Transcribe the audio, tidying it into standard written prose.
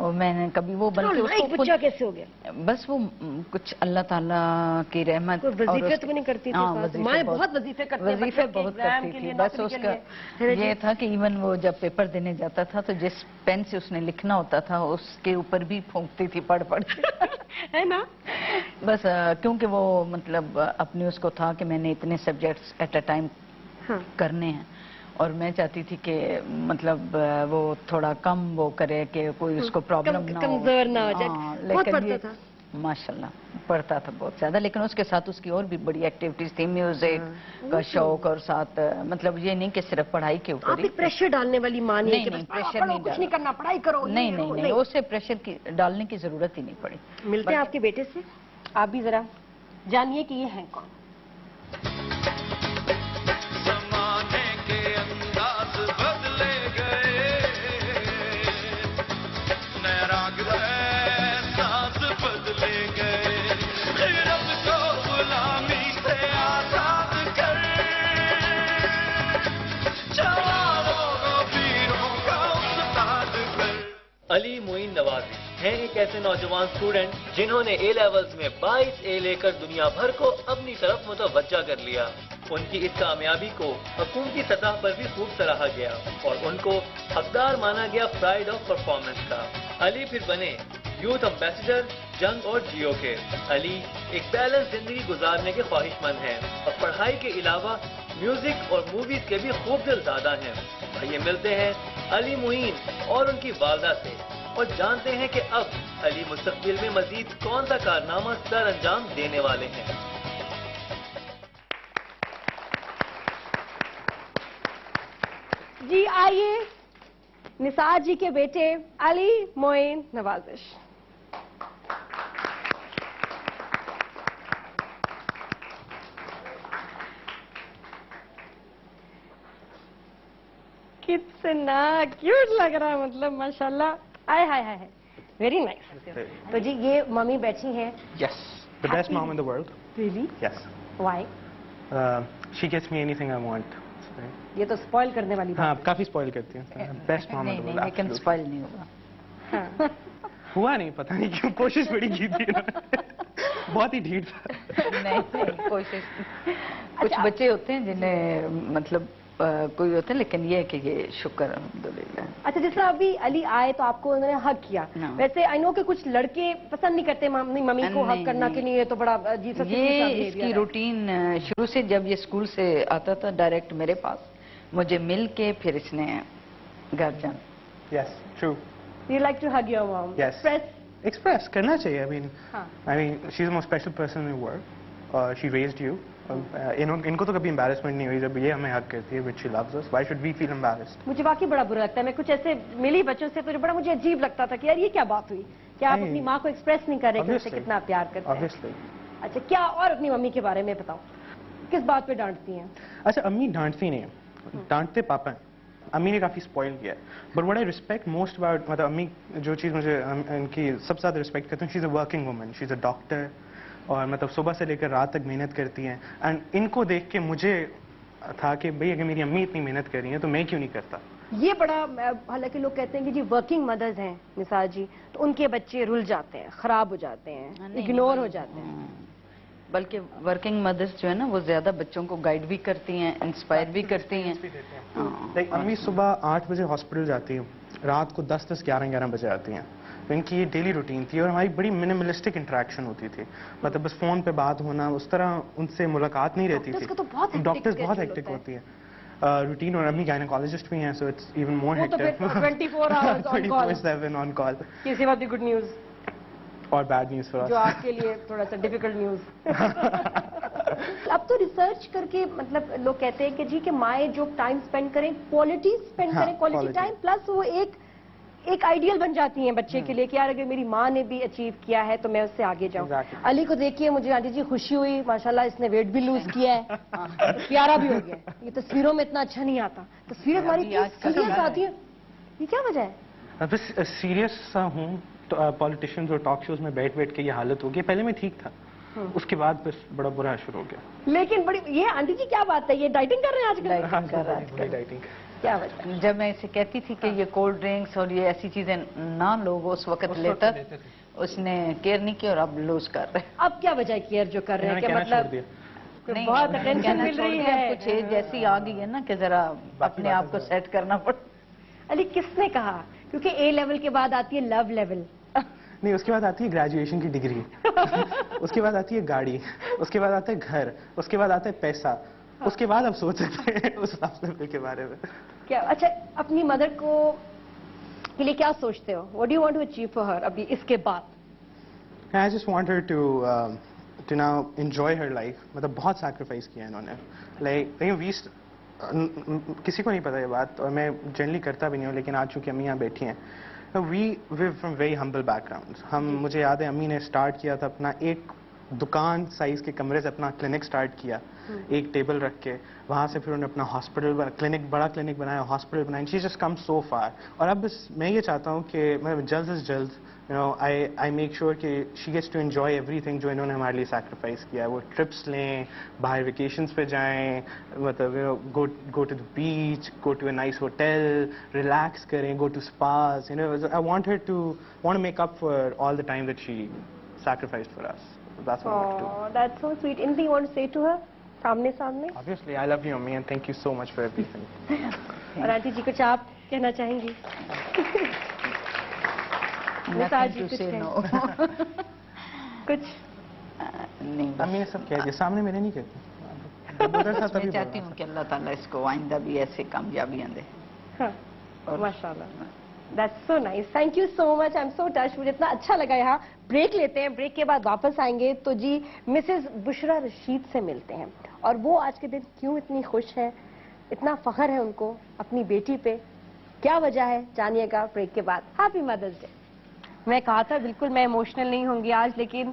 اور میں نے کبھی وہ بلکہ اس کو بچہ کیسے ہو گیا؟ بس وہ کچھ اللہ تعالیٰ کی رحمت. وظیفے تو نہیں کرتی تھی؟ مائیں بہت وظیفے کرتی ہیں، وظیفے بہت کرتی تھی. بس اس کا یہ تھا کہ ایون وہ جب پیپر دینے جاتا تھا تو جس پین سے اس نے لکھنا ہوتا تھا اس کے اوپر بھی پھونکتی تھی پڑھ کے ہے نا. بس کیونکہ وہ مطلب اپنے اس کو تھا کہ میں نے اتنے سبجیکٹس ایٹ اے ٹائم کرنے ہیں اور میں چاہتی تھی کہ مطلب وہ تھوڑا کم وہ کرے کہ کوئی اس کو پرابلم نہ ہو، کمزور نہ ہو جائے. بہت پڑھتا تھا ماشاءاللہ، پڑھتا تھا بہت زیادہ، لیکن اس کے ساتھ اس کی اور بھی بڑی ایکٹیویٹیز تھی، میوزک کا شوق، اور ساتھ مطلب یہ نہیں کہ صرف پڑھائی کے اوپر. آپ پریشر ڈالنے والی ماں نہیں ہے کہ پریشر نہیں، کچھ نہیں کرنا، پڑھائی کرو. نہیں، اسے پریشر ڈالنے کی ضرورت ہی نہیں پڑی. ملتے ہیں آپ کے بیٹے سے، آپ بھی ذرا جانیے کہ یہ ہیں کون. علی معین نوازی ہیں ایک ایسے نوجوان اسٹوڈنٹ جنہوں نے اے لیولز میں 22 اے لے کر دنیا بھر کو اپنی طرف متوجہ کر لیا. ان کی اس کامیابی کو حکومتی سطح پر بھی خوب سراہا گیا اور ان کو حقدار مانا گیا پرائیڈ آف پرفارمنس کا. علی پھر بنے یوتھ امبیسڈر جنگ اور جیو کے. علی ایک بیلنس زندگی گزارنے کے خواہش مند ہیں اور پڑھائی کے علاوہ میوزک اور موویز کے بھی خوب دل دادا ہیں. یہ ملتے ہیں علی معین اور ان کی والدہ سے اور جانتے ہیں کہ اب علی مستقبل میں مزید کون سا کارنامہ سر انجام دینے والے ہیں. جی آئیے نثار جی کے بیٹے علی معین نوازش. کتنا کیوٹ لگ رہا ہے، مطلب ماشاءاللہ. آئے ہائے ہائے، ویری نائس. تو جی یہ ممی بیٹھی ہیں. Yes, the best mom in the world. Really? Yes. Why? She gets me anything I want. یہ تو سپوائل کرنے والی ہاں بات. کافی سپوائل کرتی ہیں. بیسٹ مام ان دا ورلڈ. لیکن سپائل نہیں ہوگا. ہوا نہیں، پتہ نہیں کیوں، کوشش بڑی کی تھی بہت ہی ڈھیٹ تھا. نہیں کوشش. کچھ بچے ہوتے ہیں جنہیں مطلب کوئی ہوتا ہے، لیکن یہ ہے کہ یہ شکر الحمدللہ. اچھا جس طرح ابھی علی آئے تو آپ کو انہوں نے حق کیا. ویسے آئی نو کہ کچھ لڑکے پسند نہیں کرتے ممی کو حق کرنا کہ نہیں، یہ تو بڑا عجیب سا. یہ اس کی روٹین شروع سے جب یہ اسکول سے آتا تھا ڈائریکٹ میرے پاس مجھے مل کے پھر اس نے گھر جانا. Yes, true. You like to hug your mom? Yes. Express کرنا چاہیے. I mean she's the most special person in the world. She raised you. ان کو تو کبھی امبیرسمنٹ نہیں ہوئی جب یہ ہمیں حق کرتی ہے. Which she loves us. Why should we feel embarrassed? مجھے واقعی بڑا برا لگتا ہے. میں کچھ ایسے ملی بچوں سے تو بڑا مجھے عجیب لگتا تھا کہ یار یہ کیا بات ہوئی کہ آپ اپنی ماں کو ایکسپریس نہیں کر رہے کہ اسے کتنا پیار کرتے ہیں. اچھا کیا اور اپنی ممی کے بارے میں بتاؤ، کس بات پہ ڈانٹتی ہیں؟ اچھا امی ڈانٹتی نہیں ہیں، ڈانٹتے پاپا ہیں. امی نے کافی اسپوائل کیا ہے. But what I respect most about, مطلب امی جو چیز مجھے ان کی سب سے زیادہ ریسپیکٹ کرتی ہوں، she is a working woman, she is a doctor, اور مطلب صبح سے لے کر رات تک محنت کرتی ہیں. اینڈ ان کو دیکھ کے مجھے تھا کہ بھئی اگر میری امی اتنی محنت کر رہی ہیں تو میں کیوں نہیں کرتا. یہ بڑا، حالانکہ لوگ کہتے ہیں کہ جی ورکنگ مدرز ہیں نثار جی تو ان کے بچے رل جاتے ہیں، خراب ہو جاتے ہیں، اگنور ہو جاتے ہیں. بلکہ ورکنگ مدرس جو ہے نا وہ زیادہ بچوں کو گائیڈ بھی کرتی ہیں، انسپائر بھی کرتی ہیں. امی صبح 8 بجے ہاسپٹل جاتی ہیں، رات کو 10 11 بجے آتی ہیں. تو ان کی یہ ڈیلی روٹین تھی اور ہماری بڑی منیملسٹک انٹریکشن ہوتی تھی. مطلب بس فون پہ بات ہونا، اس طرح ان سے ملاقات نہیں رہتی تھی. ڈاکٹرز بہت ہیکٹک ہوتی ہیں روٹین. اور امی گائنیکالوجسٹ بھی ہیں، so it's even more hectic. 24/7 on call. کسی بات کی گڈ نیوز اور بیڈ نیوز فار اس، جو آپ کے لیے تھوڑا سا ڈیفیکلٹ نیوز. اب تو ریسرچ کر کے مطلب لوگ کہتے ہیں کہ جی کہ مائیں جو ٹائم سپینڈ کریں، کوالٹی سپینڈ کریں، کوالٹی ٹائم، پلس وہ ایک آئیڈیل بن جاتی ہیں بچے کے لیے کہ یار اگر میری ماں نے بھی اچیو کیا ہے تو میں اس سے آگے جاؤں. علی کو دیکھیے مجھے آنٹی جی خوشی ہوئی، ماشاءاللہ اس نے ویٹ بھی لوز کیا ہے، پیارا بھی ہو گیا. یہ تصویروں میں اتنا اچھا نہیں آتا، تصویریں ہماری سیریس آتی ہیں، یہ کیا وجہ ہے؟ بس سیریس سا ہوں تو پالیٹیشینز اور ٹاک شوز میں بیٹھ کے یہ حالت ہو گئی. پہلے میں ٹھیک تھا، اس کے بعد بس بڑا برا شروع ہو گیا. لیکن بڑی یہ آنٹی جی کیا بات ہے، یہ ڈائٹنگ کر رہے ہیں آج کل؟ ڈائٹنگ کیا وجہ؟ جب میں اسے کہتی تھی کہ یہ کولڈ ڈرنکس اور یہ ایسی چیزیں نہ لوگ اس وقت لیتا، اس نے کیئر نہیں کی اور اب لوز کر رہے ہیں۔ اب کیا وجہ کیئر جو کر رہے ہیں کہ مطلب نہیں، بہت اٹینشن مل رہی ہے؟ کچھ ایج جیسی آ گئی ہے نا کہ ذرا اپنے آپ کو سیٹ کرنا پڑتا۔ علی کس نے کہا؟ کیونکہ اے لیول کے بعد آتی ہے لو لیول، نہیں اس کے بعد آتی ہے گریجویشن کی ڈگری، اس کے بعد آتی ہے گاڑی، اس کے بعد آتا ہے گھر، اس کے بعد آتا ہے پیسہ، اس کے بعد اب سوچ سکتے ہیں اس لیول کے بارے میں۔ کیا اچھا اپنی مدر کو کے لیے کیا سوچتے ہو؟ What do you want to achieve for her ابھی اس کے بعد؟ I just want her to now enjoy her life. مطلب بہت سیکریفائس کیا انہوں نے، لائک کسی کو نہیں پتا یہ بات اور میں جنرلی کرتا بھی نہیں ہوں، لیکن آج چونکہ امی یہاں بیٹھی ہیں، we from very humble background. مجھے یاد ہے امی نے اسٹارٹ کیا تھا اپنا ایک دکان سائز کے کمرے سے اپنا کلینک اسٹارٹ کیا، ایک ٹیبل رکھ کے، وہاں سے پھر انہوں نے اپنا ہاسپٹل کلینک، بڑا کلینک بنایا، ہاسپٹل بنایا. She just come so for. اور اب بس میں یہ چاہتا ہوں کہ مطلب جلد از جلد آئی میک شیور کہ she gets to enjoy everything جو انہوں نے ہمارے لیے سیکریفائس کیا ہے. وہ ٹرپس لیں، باہر ویکیشنس پہ جائیں، مطلب go to the beach, go to a nice hotel, relax کریں، go to spas. I want her to make up for all the time that she sacrificed for us. That's what I want to do. Oh, that's so sweet. Anything you want to say to her? سامنے Obviously, I love you, Ammi, and thank you so much for everything. اور aunty جی کچھ آپ کہنا چاہیں گی؟ Nothing to say no. کچھ نہیں امی نے سب کہہ دیا، سامنے میرے نہیں کہتے. میں چاہتی ہوں کہ اللہ تعالیٰ اس کو آئندہ بھی ایسے کامیابیاں دے. ہاں ماشاء اللہ. That's so nice. Thank you so much. I'm so touched. مجھے اتنا اچھا لگا یہاں. بریک لیتے ہیں، بریک کے بعد واپس آئیں گے تو جی مسز بشرا رشید سے ملتے ہیں اور وہ آج کے دن کیوں اتنی خوش ہے، اتنا فخر ہے ان کو اپنی بیٹی پہ، کیا وجہ ہے جانیے گا بریک کے بعد. ہیپی مدرس ڈے. میں کہا تھا بالکل میں ایموشنل نہیں ہوں گی آج، لیکن